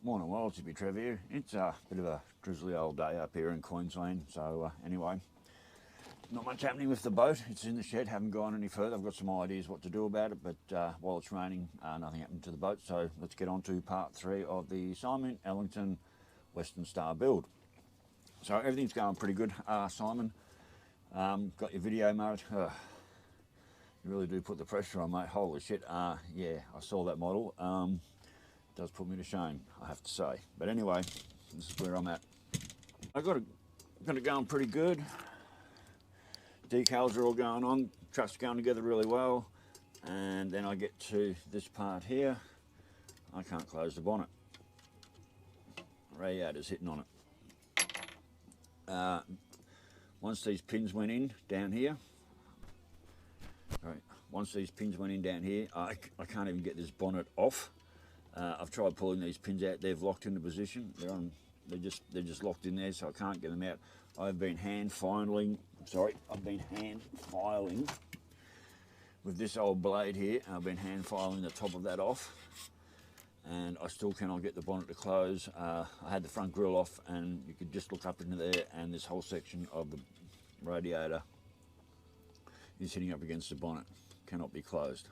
Morning, well, it's Hippy Trev here. It's a bit of a drizzly old day up here in Queensland, so anyway, not much happening with the boat. It's in the shed, haven't gone any further. I've got some ideas what to do about it, but while it's raining, nothing happened to the boat, so let's get on to part 3 of the Simon Ellington Western Star build. So everything's going pretty good, Simon. Got your video mode. You really do put the pressure on, mate. Holy shit. Yeah, I saw that model. Does put me to shame, I have to say. But anyway, this is where I'm at. I got it going pretty good. Decals are all going on. Truck's going together really well. And then I get to this part here. I can't close the bonnet. Radiator's hitting on it. Once these pins went in down here, once these pins went in down here, I can't even get this bonnet off. I've tried pulling these pins out. They've locked into position. They're just locked in there, so I can't get them out. I've been hand filing with this old blade here. I've been hand filing the top of that off, and I still cannot get the bonnet to close. I had the front grille off, and you could just look up into there, and this whole section of the radiator is hitting up against the bonnet. Cannot be closed.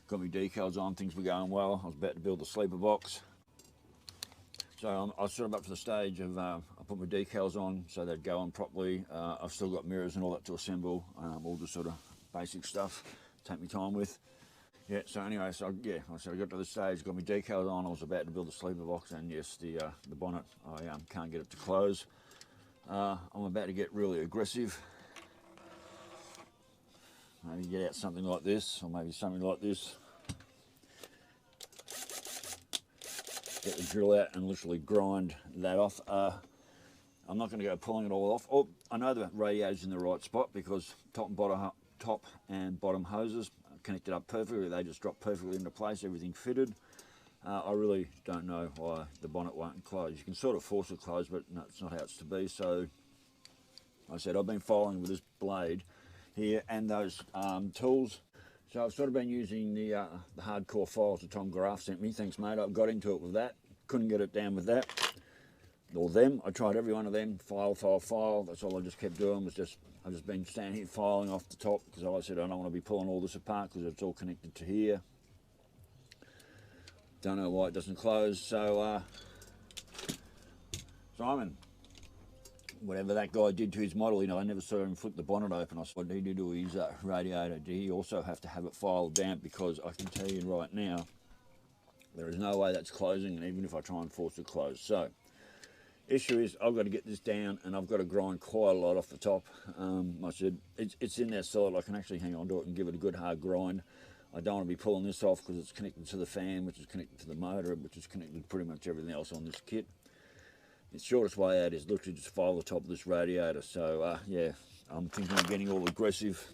Got my decals on, things were going well. I was about to build the sleeper box. So I was sort of up to the stage of, I put my decals on so they'd go on properly. I've still got mirrors and all that to assemble, all the sort of basic stuff, take my time with. Yeah, so anyway, so I got to the stage, got my decals on, I was about to build the sleeper box, and yes, the bonnet, I can't get it to close. I'm about to get really aggressive. Maybe get out something like this, or maybe something like this. Get the drill out and literally grind that off. I'm not going to go pulling it all off. Oh, I know the radiator's in the right spot because top and bottom hoses are connected up perfectly. They just drop perfectly into place, everything fitted. I really don't know why the bonnet won't close. You can sort of force it closed, but no, it's not how it's to be. So, like I said, I've been filing with this blade here and those tools. So I've sort of been using the hardcore files that Tom Graff sent me. Thanks, mate. I got into it with that. Couldn't get it down with that. Or them. I tried every one of them. File. That's all I just kept doing. I've just been standing here filing off the top because I said I don't want to be pulling all this apart because it's all connected to here. Don't know why it doesn't close. So, Simon, whatever that guy did to his model, I never saw him flip the bonnet open. I said, what did he do to his radiator? Did he also have to have it filed down? Because I can tell you right now, there is no way that's closing, and even if I try and force it closed. So, issue is I've got to get this down, and I've got to grind quite a lot off the top. I said, it's in there solid. I can actually hang on to it and give it a good hard grind. I don't want to be pulling this off because it's connected to the fan, which is connected to the motor, which is connected to pretty much everything else on this kit. The shortest way out is literally just file the top of this radiator. So yeah, I'm thinking of getting all aggressive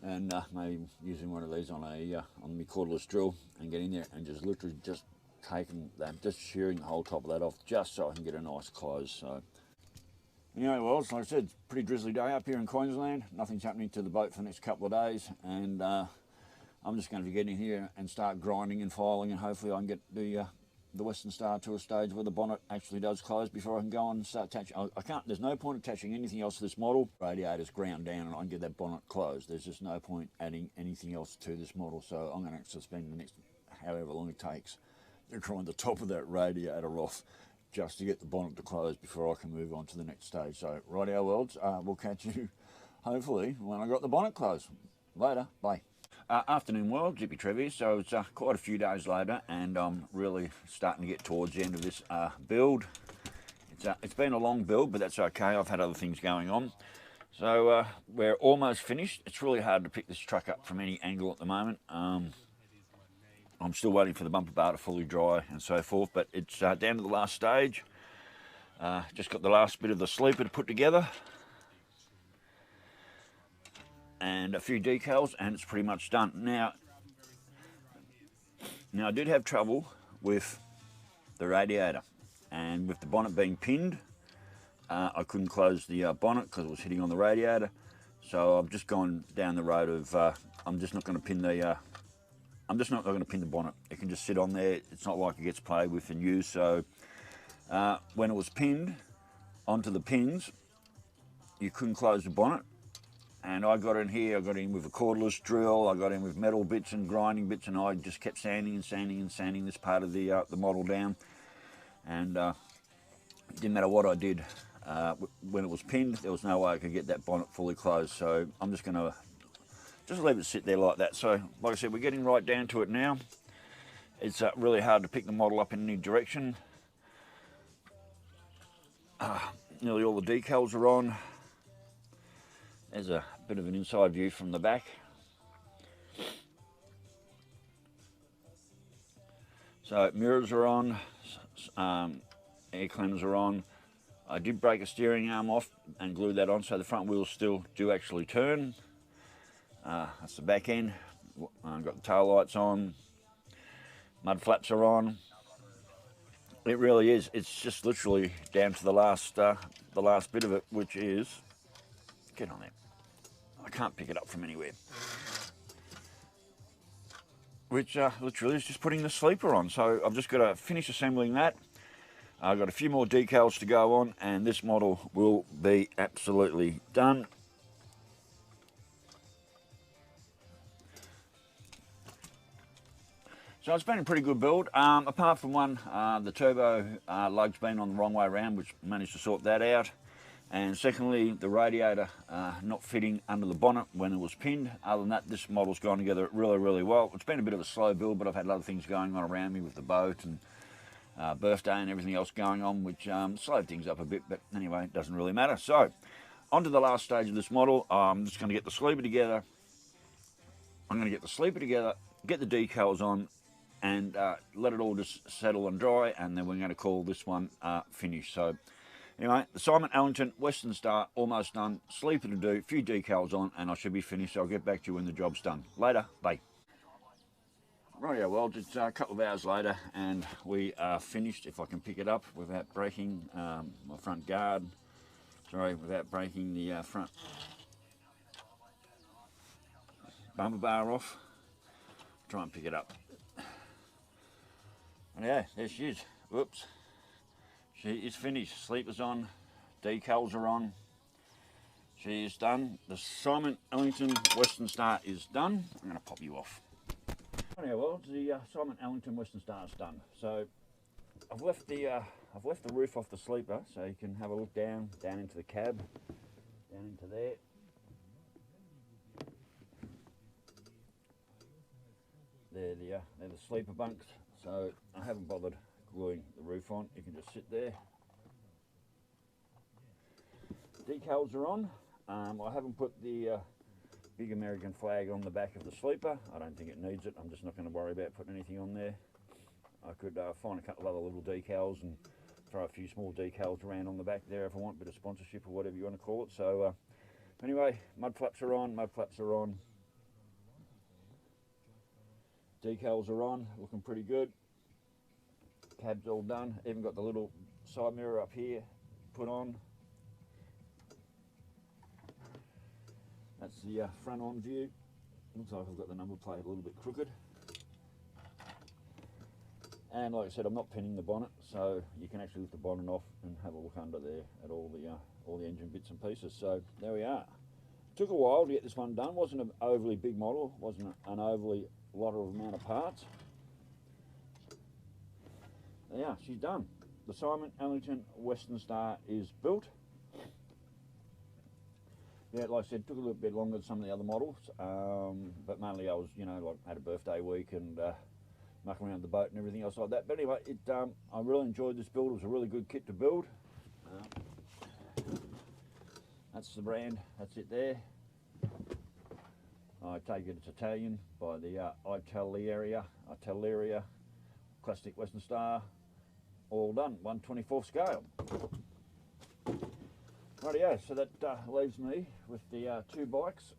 and maybe using one of these on my cordless drill and getting there and just literally just taking that, just shearing the whole top of that off, just so I can get a nice close. So anyway, well, like I said, it's a pretty drizzly day up here in Queensland. Nothing's happening to the boat for the next couple of days, and I'm just going to be getting here and start grinding and filing, and hopefully I can get the Western Star to a stage where the bonnet actually does close before I can go on and start attaching. I can't, there's no point attaching anything else to this model. Radiator's ground down and I can get that bonnet closed. There's just no point adding anything else to this model. So I'm going to spend the next however long it takes to grind the top of that radiator off just to get the bonnet to close before I can move on to the next stage. So rightio worlds, we'll catch you hopefully when I got the bonnet closed. Later, bye. Afternoon world, Hippy Trev here. So it's quite a few days later, and I'm really starting to get towards the end of this build. It's been a long build, but that's okay. I've had other things going on. So we're almost finished. It's really hard to pick this truck up from any angle at the moment. I'm still waiting for the bumper bar to fully dry and so forth, but it's down to the last stage. Just got the last bit of the sleeper to put together, and a few decals, and it's pretty much done. Now I did have trouble with the radiator, and with the bonnet being pinned, I couldn't close the bonnet because it was hitting on the radiator. So I've just gone down the road of, I'm just not going to pin the I'm just not going to pin the bonnet. It can just sit on there. It's not like it gets played with and used. So when it was pinned onto the pins, you couldn't close the bonnet. And I got in here, I got in with a cordless drill, I got in with metal bits and grinding bits, and I just kept sanding and sanding and sanding this part of the model down. And it didn't matter what I did. When it was pinned, there was no way I could get that bonnet fully closed. So I'm just going to just leave it sit there like that. So like I said, we're getting right down to it now. It's really hard to pick the model up in any direction. Nearly all the decals are on. There's a bit of an inside view from the back. So mirrors are on, air cleaners are on. I did break a steering arm off and glue that on, so the front wheels still do actually turn. That's the back end. I've got the tail lights on. Mud flaps are on. It really is. It's just literally down to the last bit of it, which is, get on there. I can't pick it up from anywhere. Which literally is just putting the sleeper on. So I've just got to finish assembling that. I've got a few more decals to go on, and this model will be absolutely done. So it's been a pretty good build, apart from one, the turbo lug's been on the wrong way around, which managed to sort that out. And secondly, the radiator not fitting under the bonnet when it was pinned. Other than that, this model's gone together really, really well. It's been a bit of a slow build, but I've had other things going on around me with the boat and birthday and everything else going on, which slowed things up a bit, but anyway, it doesn't really matter. So, on to the last stage of this model. I'm just going to get the sleeper together. I'm going to get the sleeper together, get the decals on, and let it all just settle and dry, and then we're going to call this one finished. So, anyway, the Simon Ellington Western Star almost done, sleeper to do, a few decals on, and I should be finished. So I'll get back to you when the job's done. Later, bye. Rightio, well, it's a couple of hours later, and we are finished, if I can pick it up without breaking my front guard. Sorry, without breaking the front bumper bar off. Try and pick it up. And yeah, there she is. Whoops. She is finished. Sleeper's on. Decals are on. She is done. The Simon Ellington Western Star is done. I'm going to pop you off. Anyway, well, the Simon Ellington Western Star is done. So I've left the roof off the sleeper, so you can have a look down into the cab, down into there. They're the sleeper bunks. So I haven't bothered gluing the roof on. You can just sit there. Decals are on. I haven't put the big American flag on the back of the sleeper. I don't think it needs it. I'm just not going to worry about putting anything on there. I could find a couple of other little decals and throw a few small decals around on the back there if I want, a bit of sponsorship or whatever you want to call it. So anyway, mud flaps are on, decals are on, looking pretty good. Cab's all done, even got the little side mirror up here put on. That's the front on view. Looks like I've got the number plate a little bit crooked. And like I said, I'm not pinning the bonnet, so you can actually lift the bonnet off and have a look under there at all the engine bits and pieces. So there we are. Took a while to get this one done. Wasn't an overly big model, wasn't an overly lot of amount of parts. Yeah, she's done. The Simon Ellington Western Star is built. Yeah, like I said, took a little bit longer than some of the other models, but mainly I was, like had a birthday week and mucking around the boat and everything else like that. But anyway, I really enjoyed this build. It was a really good kit to build. That's the brand. That's it there. I take it it's Italian by the Italiera Classic Western Star. All done, 1/24 scale. Rightio, so that leaves me with the two bikes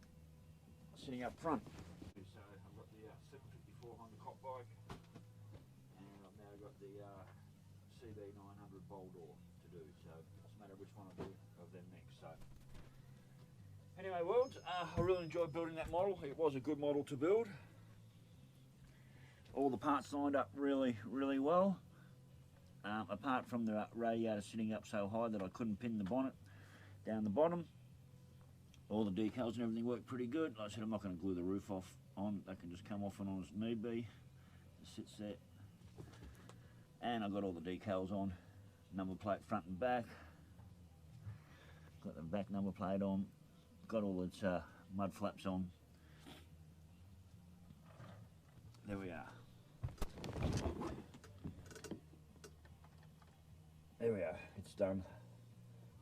sitting up front. So I've got the 754 Honda Cop bike, and I've now got the CB900 Boldor to do. So it doesn't matter which one I do of them next. So anyway, world, I really enjoyed building that model. It was a good model to build. all the parts lined up really well. Apart from the radiator sitting up so high that I couldn't pin the bonnet down the bottom. All the decals and everything work pretty good. Like I said, I'm not going to glue the roof on. That can just come off and on as need be. It sits there. And I've got all the decals on. Number plate front and back. Got the back number plate on. Got all its mud flaps on. There we are. There we are. It's done.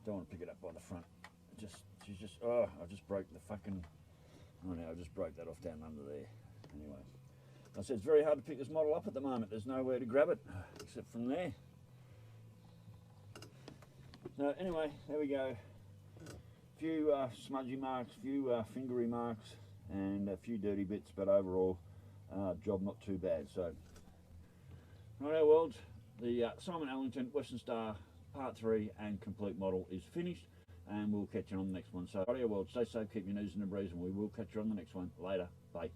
Don't want to pick it up by the front. Oh, I just broke the fucking... Oh no, I just broke that off down under there. Anyway. Like I said, it's very hard to pick this model up at the moment. There's nowhere to grab it, except from there. So anyway, there we go. A few smudgy marks, a few fingery marks, and a few dirty bits, but overall, job not too bad. So, righto world, the Simon Ellington Western Star Part 3 and complete model is finished, and we'll catch you on the next one. So, righto world, stay safe, keep your nose in the breeze, and we will catch you on the next one. Later, bye.